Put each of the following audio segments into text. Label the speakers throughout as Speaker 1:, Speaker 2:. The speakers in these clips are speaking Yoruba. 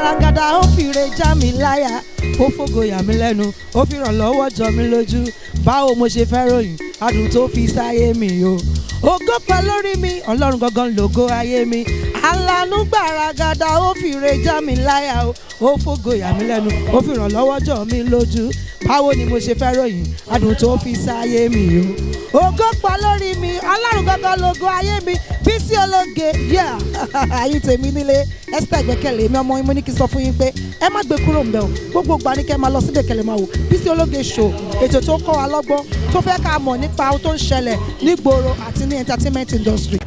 Speaker 1: gbaragada ó fìre já mi láyà ó fògo yà mí lẹ́nu ó fi ràn lọ́wọ́ jọ mí lójú báwo mo ṣe fẹ́ ròyìn adùn tó fi sáyé mi o ògo pẹ́ lórí mi ọlọ́run gangan lògo ayé mi alánú gbaragada ó fìre já mi láyà ó fògo yà mí lẹ́nu ó fi ràn lọ́wọ́ jọ mí lójú báwo ni mo ṣe fẹ́ ròyìn adùn tó fi sáyé mi o ògo pẹ́ lórí mi ọlọ́run gangan lògo ayé mi Bísí Ológe ayé tèmi nílé Esther Ìgbẹ́kẹ̀lé mi ọmọ yín mo ní kí n sọ fún yín pé ẹ má gbé kúrò ń bẹ̀ o gbogbo ìgbà ní kẹ́ máa lọ síbẹ̀ kẹ́lẹ́ máa wò Bísí Ológe show ètò tó kọ́ wa lọ́gbọ́n tó fẹ́ ká mọ̀ nípa ohun tó ń ṣẹlẹ̀ nígboro àti ní entertainment industry.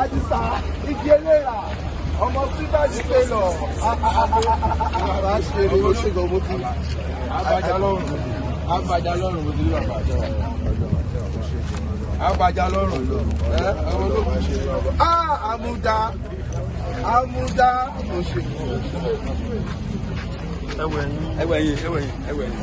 Speaker 2: Àdìsá igi eléra ọmọ síbá ti pé lọ bàbá ṣe eré ó ṣègùn mo ti abàjá lọ́rùn mo ti rí bàbá àjọ abàjá lọ́rùn ọmọ olóògùn ṣe àmúdá mo ṣe. ẹwẹ̀yìn.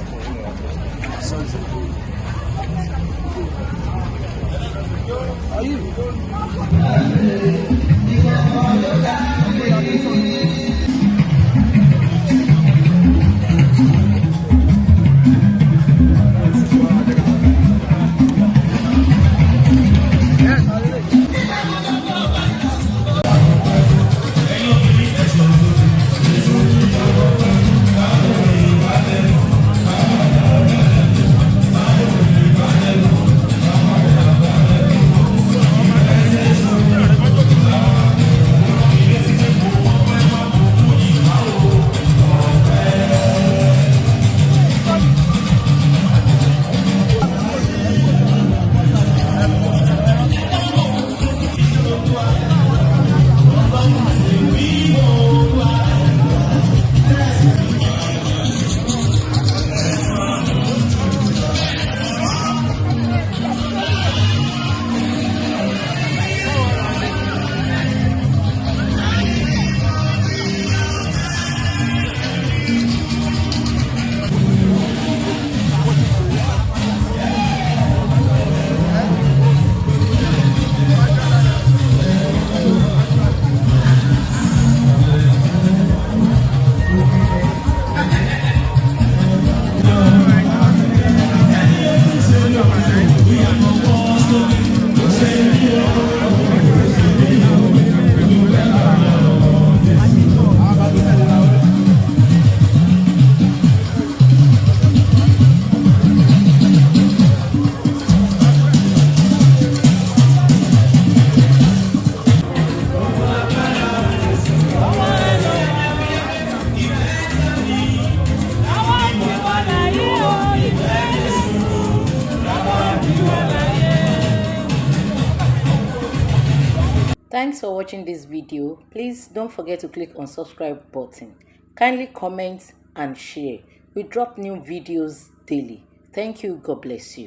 Speaker 3: Thanks for watching this video. Please don't forget to click on subscribe button. Kindly comment and share. We drop new videos daily. Thank you. God bless you.